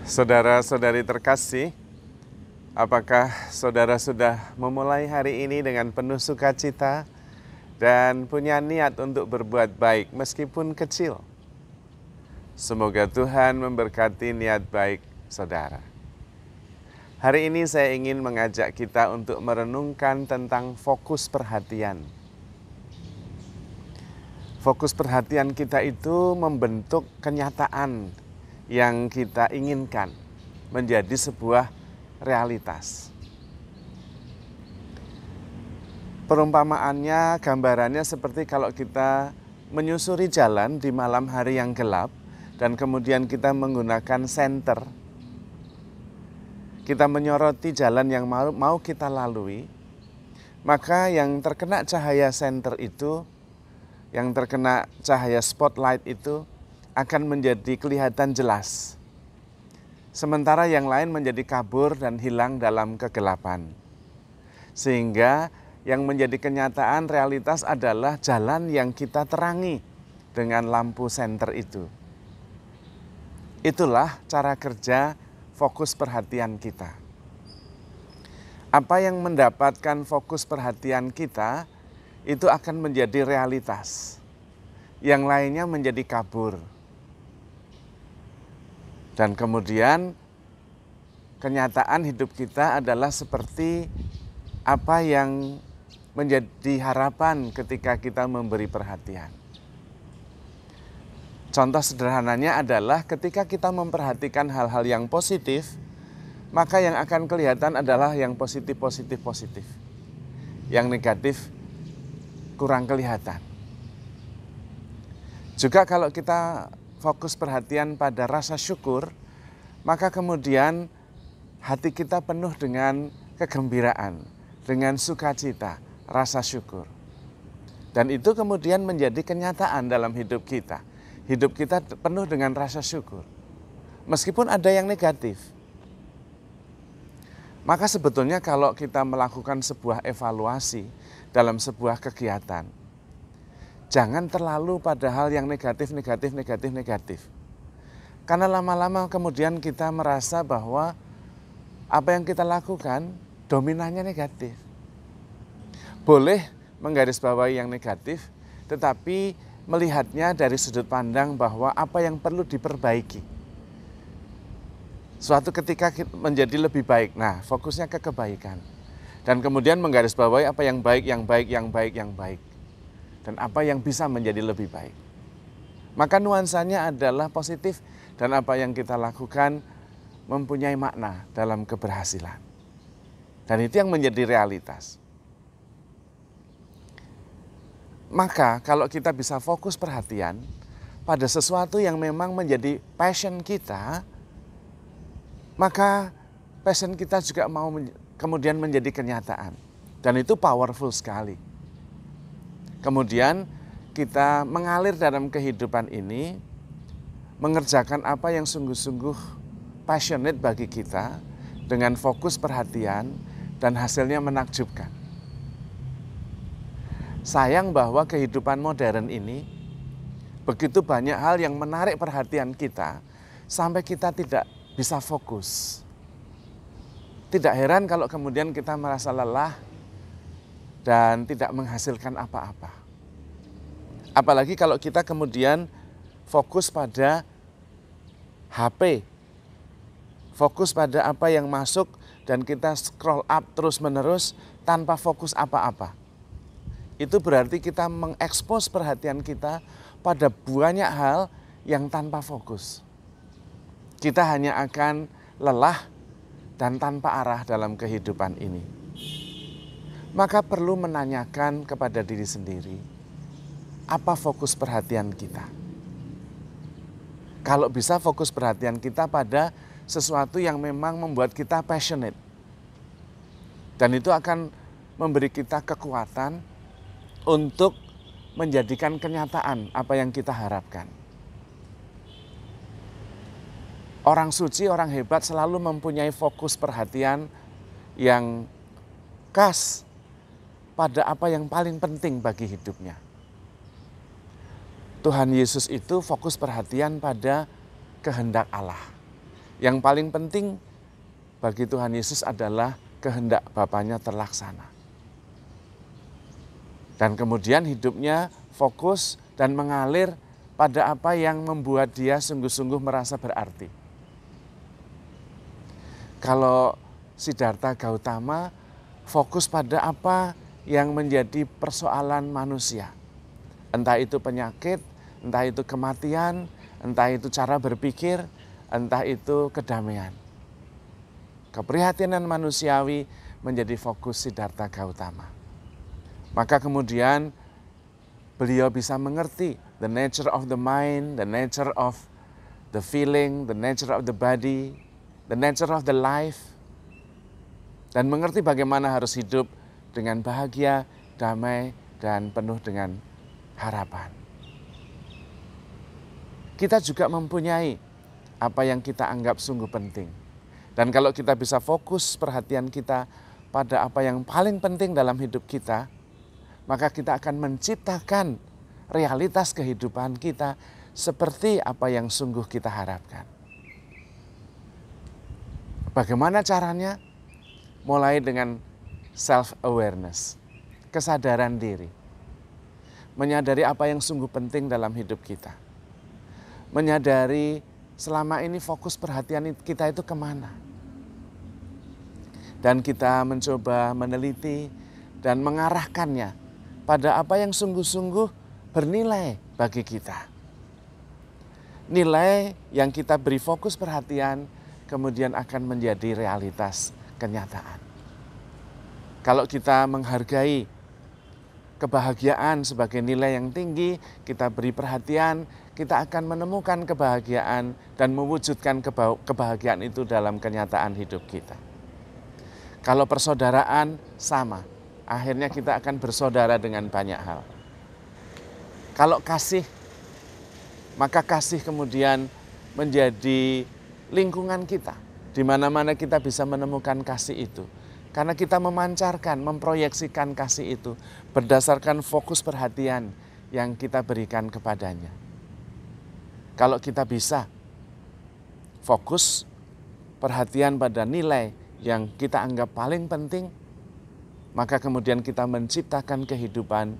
Saudara-saudari terkasih, apakah saudara sudah memulai hari ini dengan penuh sukacita dan punya niat untuk berbuat baik meskipun kecil? Semoga Tuhan memberkati niat baik saudara. Hari ini saya ingin mengajak kita untuk merenungkan tentang fokus perhatian. Fokus perhatian kita itu membentuk kenyataan yang kita inginkan menjadi sebuah realitas. Perumpamaannya, gambarannya seperti kalau kita menyusuri jalan di malam hari yang gelap dan kemudian kita menggunakan senter. Kita menyoroti jalan yang mau kita lalui, maka yang terkena cahaya senter itu, yang terkena cahaya spotlight itu akan menjadi kelihatan jelas. Sementara yang lain menjadi kabur dan hilang dalam kegelapan. Sehingga yang menjadi kenyataan realitas adalah jalan yang kita terangi dengan lampu senter itu. Itulah cara kerja fokus perhatian kita. Apa yang mendapatkan fokus perhatian kita itu akan menjadi realitas. Yang lainnya menjadi kabur. Dan kemudian kenyataan hidup kita adalah seperti apa yang menjadi harapan ketika kita memberi perhatian. Contoh sederhananya adalah ketika kita memperhatikan hal-hal yang positif, maka yang akan kelihatan adalah yang positif. Yang negatif kurang kelihatan. Juga kalau kita fokus perhatian pada rasa syukur, maka kemudian hati kita penuh dengan kegembiraan, dengan sukacita, rasa syukur. Dan itu kemudian menjadi kenyataan dalam hidup kita. Hidup kita penuh dengan rasa syukur, meskipun ada yang negatif. Maka sebetulnya kalau kita melakukan sebuah evaluasi dalam sebuah kegiatan, jangan terlalu pada hal yang negatif. Karena lama-lama kemudian kita merasa bahwa apa yang kita lakukan dominannya negatif. Boleh menggarisbawahi yang negatif, tetapi melihatnya dari sudut pandang bahwa apa yang perlu diperbaiki. Suatu ketika menjadi lebih baik, nah fokusnya ke kebaikan. Dan kemudian menggarisbawahi apa yang baik. Dan apa yang bisa menjadi lebih baik. Maka nuansanya adalah positif dan apa yang kita lakukan mempunyai makna dalam keberhasilan. Dan itu yang menjadi realitas. Maka kalau kita bisa fokus perhatian pada sesuatu yang memang menjadi passion kita, maka passion kita juga mau kemudian menjadi kenyataan. Dan itu powerful sekali. Kemudian kita mengalir dalam kehidupan ini, mengerjakan apa yang sungguh-sungguh passionate bagi kita, dengan fokus perhatian dan hasilnya menakjubkan. Sayang bahwa kehidupan modern ini, begitu banyak hal yang menarik perhatian kita, sampai kita tidak bisa fokus. Tidak heran kalau kemudian kita merasa lelah, dan tidak menghasilkan apa-apa. Apalagi kalau kita kemudian fokus pada HP, fokus pada apa yang masuk dan kita scroll up terus-menerus tanpa fokus apa-apa. Itu berarti kita mengekspos perhatian kita pada banyak hal yang tanpa fokus. Kita hanya akan lelah dan tanpa arah dalam kehidupan ini. Maka perlu menanyakan kepada diri sendiri, apa fokus perhatian kita? Kalau bisa fokus perhatian kita pada sesuatu yang memang membuat kita passionate. Dan itu akan memberi kita kekuatan untuk menjadikan kenyataan apa yang kita harapkan. Orang suci, orang hebat selalu mempunyai fokus perhatian yang khas pada apa yang paling penting bagi hidupnya. Tuhan Yesus itu fokus perhatian pada kehendak Allah. Yang paling penting bagi Tuhan Yesus adalah kehendak Bapanya terlaksana. Dan kemudian hidupnya fokus dan mengalir pada apa yang membuat dia sungguh-sungguh merasa berarti. Kalau Siddhartha Gautama fokus pada apa yang menjadi persoalan manusia. Entah itu penyakit, entah itu kematian, entah itu cara berpikir, entah itu kedamaian. Keprihatinan manusiawi menjadi fokus Siddhartha Gautama. Maka kemudian beliau bisa mengerti the nature of the mind, the nature of the feeling, the nature of the body, the nature of the life, dan mengerti bagaimana harus hidup dengan bahagia, damai, dan penuh dengan harapan. Kita juga mempunyai apa yang kita anggap sungguh penting. Dan kalau kita bisa fokus perhatian kita pada apa yang paling penting dalam hidup kita, maka kita akan menciptakan realitas kehidupan kita seperti apa yang sungguh kita harapkan. Bagaimana caranya? Mulai dengan self-awareness, kesadaran diri. Menyadari apa yang sungguh penting dalam hidup kita. Menyadari selama ini fokus perhatian kita itu kemana. Dan kita mencoba meneliti dan mengarahkannya pada apa yang sungguh-sungguh bernilai bagi kita. Nilai yang kita beri fokus perhatian kemudian akan menjadi realitas kenyataan. Kalau kita menghargai kebahagiaan sebagai nilai yang tinggi, kita beri perhatian, kita akan menemukan kebahagiaan dan mewujudkan kebahagiaan itu dalam kenyataan hidup kita. Kalau persaudaraan sama, akhirnya kita akan bersaudara dengan banyak hal. Kalau kasih, maka kasih kemudian menjadi lingkungan kita. Di mana-mana kita bisa menemukan kasih itu. Karena kita memancarkan, memproyeksikan kasih itu berdasarkan fokus perhatian yang kita berikan kepadanya. Kalau kita bisa fokus perhatian pada nilai yang kita anggap paling penting, maka kemudian kita menciptakan kehidupan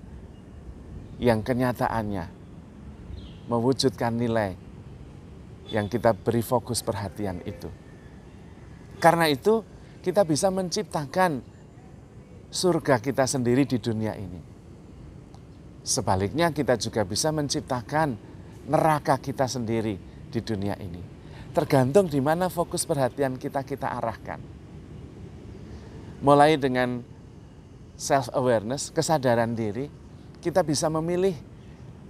yang kenyataannya mewujudkan nilai yang kita beri fokus perhatian itu. Karena itu kita bisa menciptakan surga kita sendiri di dunia ini. Sebaliknya kita juga bisa menciptakan neraka kita sendiri di dunia ini. Tergantung di mana fokus perhatian kita arahkan. Mulai dengan self-awareness, kesadaran diri, kita bisa memilih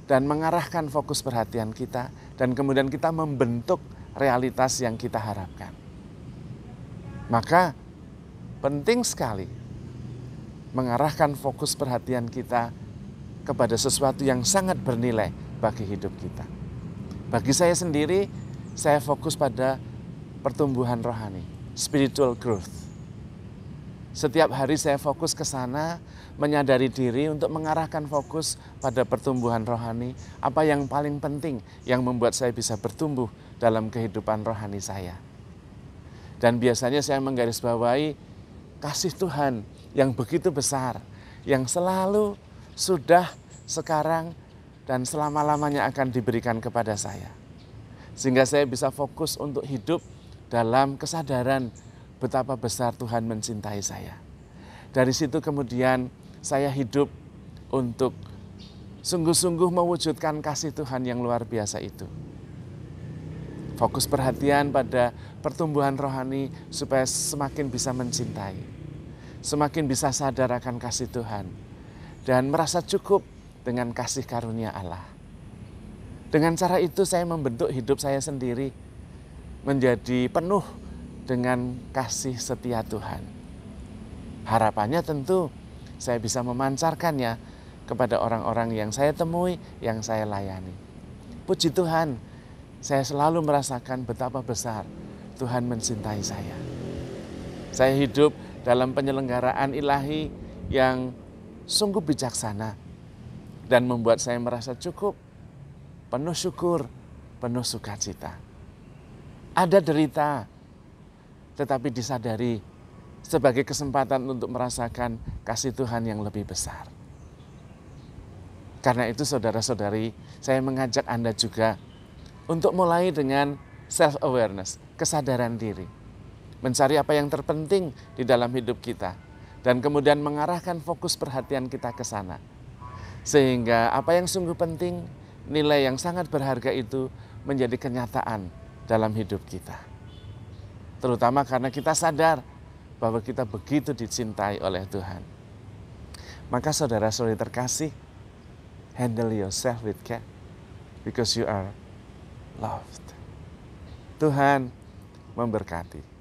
dan mengarahkan fokus perhatian kita dan kemudian kita membentuk realitas yang kita harapkan. Maka penting sekali mengarahkan fokus perhatian kita kepada sesuatu yang sangat bernilai bagi hidup kita. Bagi saya sendiri, saya fokus pada pertumbuhan rohani, spiritual growth. Setiap hari saya fokus ke sana, menyadari diri untuk mengarahkan fokus pada pertumbuhan rohani, apa yang paling penting yang membuat saya bisa bertumbuh dalam kehidupan rohani saya. Dan biasanya saya menggarisbawahi kasih Tuhan yang begitu besar, yang selalu, sudah, sekarang, dan selama-lamanya akan diberikan kepada saya. Sehingga saya bisa fokus untuk hidup dalam kesadaran betapa besar Tuhan mencintai saya. Dari situ kemudian saya hidup untuk sungguh-sungguh mewujudkan kasih Tuhan yang luar biasa itu. Fokus perhatian pada pertumbuhan rohani supaya semakin bisa mencintai, semakin bisa sadar akan kasih Tuhan, dan merasa cukup dengan kasih karunia Allah. Dengan cara itu saya membentuk hidup saya sendiri menjadi penuh dengan kasih setia Tuhan. Harapannya tentu saya bisa memancarkannya kepada orang-orang yang saya temui, yang saya layani. Puji Tuhan, saya selalu merasakan betapa besar Tuhan mencintai saya. Saya hidup dalam penyelenggaraan ilahi yang sungguh bijaksana dan membuat saya merasa cukup, penuh syukur, penuh sukacita. ada derita, tetapi disadari sebagai kesempatan untuk merasakan kasih Tuhan yang lebih besar. Karena itu saudara-saudari, saya mengajak Anda juga untuk mulai dengan self-awareness, kesadaran diri. Mencari apa yang terpenting di dalam hidup kita. Dan kemudian mengarahkan fokus perhatian kita ke sana. Sehingga apa yang sungguh penting, nilai yang sangat berharga itu menjadi kenyataan dalam hidup kita. Terutama karena kita sadar bahwa kita begitu dicintai oleh Tuhan. Maka saudara-saudari terkasih, handle yourself with care because you are loved. Tuhan memberkati.